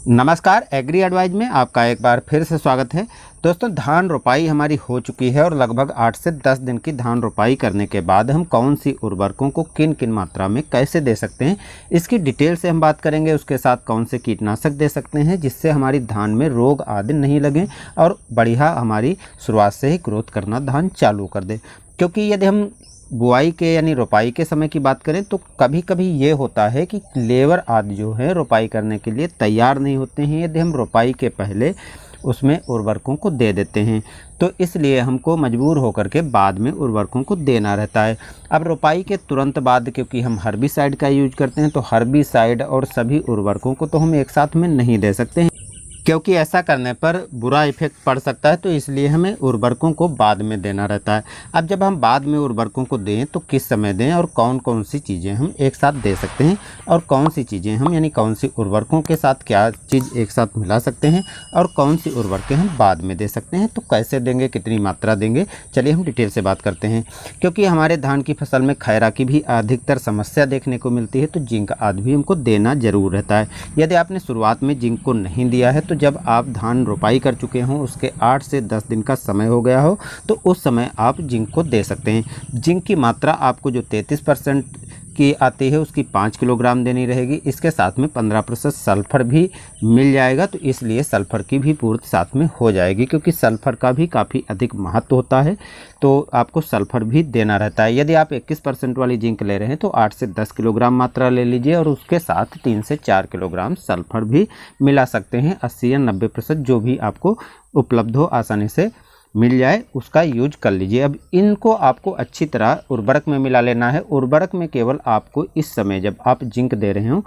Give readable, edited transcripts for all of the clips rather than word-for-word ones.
नमस्कार, agree advise में आपका एक बार फिर से स्वागत है। दोस्तों, धान रोपाई हमारी हो चुकी है और लगभग 8 से 10 दिन की धान रोपाई करने के बाद हम कौन सी उर्वरकों को किन किन मात्रा में कैसे दे सकते हैं, इसकी डिटेल से हम बात करेंगे। उसके साथ कौन से कीटनाशक दे सकते हैं जिससे हमारी धान में रोग आदि नहीं लगे और बढ़िया हमारी शुरुआत से ही ग्रोथ करना धान चालू कर दे। क्योंकि यदि हम बुआई के यानी रोपाई के समय की बात करें तो कभी कभी ये होता है कि लेबर आदि जो है रोपाई करने के लिए तैयार नहीं होते हैं यदि हम रोपाई के पहले उसमें उर्वरकों को दे देते हैं, तो इसलिए हमको मजबूर होकर के बाद में उर्वरकों को देना रहता है। अब रोपाई के तुरंत बाद क्योंकि हम हर्बिसाइड का यूज करते हैं तो हर्बिसाइड और सभी उर्वरकों को तो हम एक साथ में नहीं दे सकते हैं, क्योंकि ऐसा करने पर बुरा इफेक्ट पड़ सकता है। तो इसलिए हमें उर्वरकों को बाद में देना रहता है। अब जब हम बाद में उर्वरकों को दें तो किस समय दें और कौन कौन सी चीज़ें हम एक साथ दे सकते हैं और कौन सी चीज़ें हम यानी कौन सी उर्वरकों के साथ क्या चीज़ एक साथ मिला सकते हैं और कौन सी उर्वरकें हम बाद में दे सकते हैं, तो कैसे देंगे, कितनी मात्रा देंगे, चलिए हम डिटेल से बात करते हैं। क्योंकि हमारे धान की फसल में खैरा की भी अधिकतर समस्या देखने को मिलती है, तो जिंक आदि भी हमको देना जरूर रहता है। यदि आपने शुरुआत में जिंक को नहीं दिया है तो जब आप धान रोपाई कर चुके हों, उसके 8 से 10 दिन का समय हो गया हो, तो उस समय आप जिंक को दे सकते हैं। जिंक की मात्रा आपको जो 33% की आती है उसकी 5 किलोग्राम देनी रहेगी। इसके साथ में 15% सल्फर भी मिल जाएगा, तो इसलिए सल्फर की भी पूर्ति साथ में हो जाएगी। क्योंकि सल्फर का भी काफ़ी अधिक महत्व होता है, तो आपको सल्फर भी देना रहता है। यदि आप 21% वाली जिंक ले रहे हैं तो 8 से 10 किलोग्राम मात्रा ले लीजिए और उसके साथ 3 से 4 किलोग्राम सल्फर भी मिला सकते हैं। 80 या 90% जो भी आपको उपलब्ध हो, आसानी से मिल जाए, उसका यूज कर लीजिए। अब इनको आपको अच्छी तरह उर्वरक में मिला लेना है। उर्वरक में केवल आपको इस समय जब आप जिंक दे रहे हो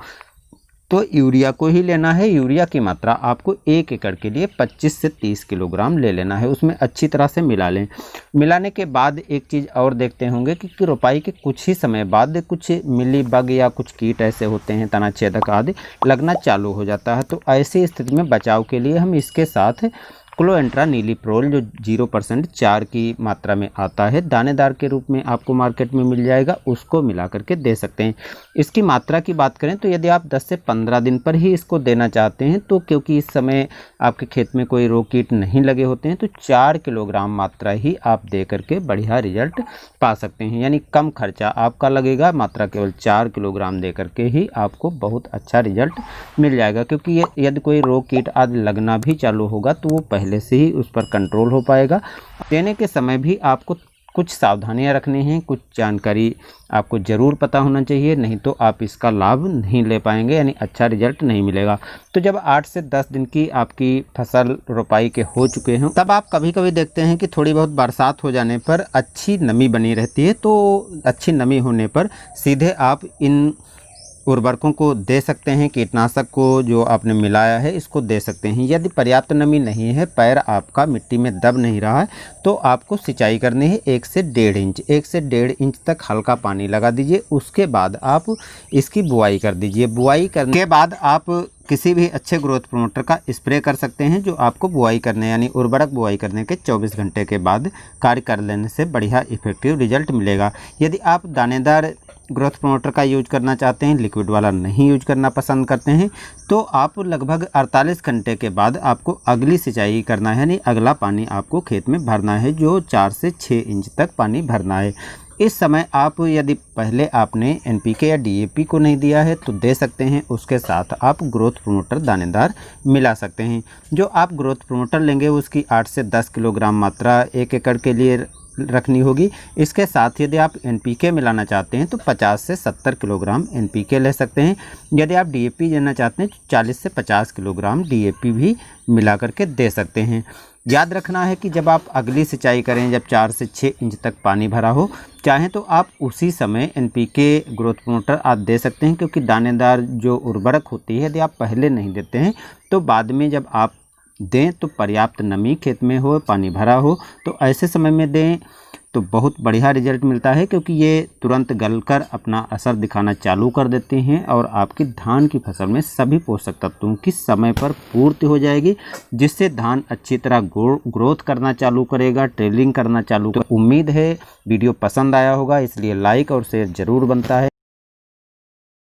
तो यूरिया को ही लेना है। यूरिया की मात्रा आपको 1 एकड़ के लिए 25 से 30 किलोग्राम ले लेना है। उसमें अच्छी तरह से मिला लें। मिलाने के बाद एक चीज़ और देखते होंगे कि रोपाई के कुछ ही समय बाद कुछ मिली बग या कुछ कीट ऐसे होते हैं, तना छेदक आदि लगना चालू हो जाता है। तो ऐसी स्थिति में बचाव के लिए हम इसके साथ क्लोएंट्रा नीलीप्रोल जो 0% 4 की मात्रा में आता है, दानेदार के रूप में आपको मार्केट में मिल जाएगा, उसको मिला करके दे सकते हैं। इसकी मात्रा की बात करें तो यदि आप 10 से 15 दिन पर ही इसको देना चाहते हैं तो क्योंकि इस समय आपके खेत में कोई रोग कीट नहीं लगे होते हैं, तो 4 किलोग्राम मात्रा ही आप दे करके बढ़िया रिजल्ट पा सकते हैं। यानी कम खर्चा आपका लगेगा, मात्रा केवल 4 किलोग्राम दे करके ही आपको बहुत अच्छा रिजल्ट मिल जाएगा। क्योंकि यदि कोई रोग कीट आदि लगना भी चालू होगा तो वो पहले से ही उस पर कंट्रोल हो पाएगा। देने के समय भी आपको कुछ सावधानियां रखनी हैं, कुछ जानकारी आपको ज़रूर पता होना चाहिए, नहीं तो आप इसका लाभ नहीं ले पाएंगे, यानी अच्छा रिजल्ट नहीं मिलेगा। तो जब 8 से 10 दिन की आपकी फसल रोपाई के हो चुके हैं तब आप कभी कभी देखते हैं कि थोड़ी बहुत बरसात हो जाने पर अच्छी नमी बनी रहती है। तो अच्छी नमी होने पर सीधे आप इन उर्वरकों को दे सकते हैं। कीटनाशक को जो आपने मिलाया है इसको दे सकते हैं। यदि पर्याप्त नमी नहीं है, पैर आपका मिट्टी में दब नहीं रहा है, तो आपको सिंचाई करनी है 1 से 1.5 इंच तक हल्का पानी लगा दीजिए। उसके बाद आप इसकी बुआई कर दीजिए। बुआई करने के बाद आप किसी भी अच्छे ग्रोथ प्रमोटर का स्प्रे कर सकते हैं जो आपको बुआई करने यानी उर्वरक बुआई करने के 24 घंटे के बाद कार्य कर लेने से बढ़िया इफेक्टिव रिजल्ट मिलेगा। यदि आप दानेदार ग्रोथ प्रमोटर का यूज करना चाहते हैं, लिक्विड वाला नहीं यूज करना पसंद करते हैं, तो आप लगभग 48 घंटे के बाद आपको अगली सिंचाई करना है, यानी अगला पानी आपको खेत में भरना है, जो 4 से 6 इंच तक पानी भरना है। इस समय आप यदि पहले आपने एनपीके या डीएपी को नहीं दिया है तो दे सकते हैं। उसके साथ आप ग्रोथ प्रमोटर दानेदार मिला सकते हैं। जो आप ग्रोथ प्रमोटर लेंगे उसकी 8 से 10 किलोग्राम मात्रा 1 एकड़ के लिए रखनी होगी। इसके साथ यदि आप एनपीके मिलाना चाहते हैं तो 50 से 70 किलोग्राम एनपीके ले सकते हैं। यदि आप डीएपी देना चाहते हैं तो 40 से 50 किलोग्राम डीएपी भी मिला करके दे सकते हैं। याद रखना है कि जब आप अगली सिंचाई करें, जब 4 से 6 इंच तक पानी भरा हो, चाहें तो आप उसी समय एनपीके ग्रोथ प्रमोटर आप दे सकते हैं। क्योंकि दानेदार जो उर्वरक होती है यदि आप पहले नहीं देते हैं तो बाद में जब आप दें तो पर्याप्त नमी खेत में हो, पानी भरा हो, तो ऐसे समय में दें तो बहुत बढ़िया रिजल्ट मिलता है। क्योंकि ये तुरंत गलकर अपना असर दिखाना चालू कर देते हैं और आपकी धान की फसल में सभी पोषक तत्वों की समय पर पूर्ति हो जाएगी, जिससे धान अच्छी तरह ग्रोथ करना चालू करेगा, ट्रेलिंग करना चालू। तो उम्मीद है वीडियो पसंद आया होगा, इसलिए लाइक और शेयर ज़रूर बनता है।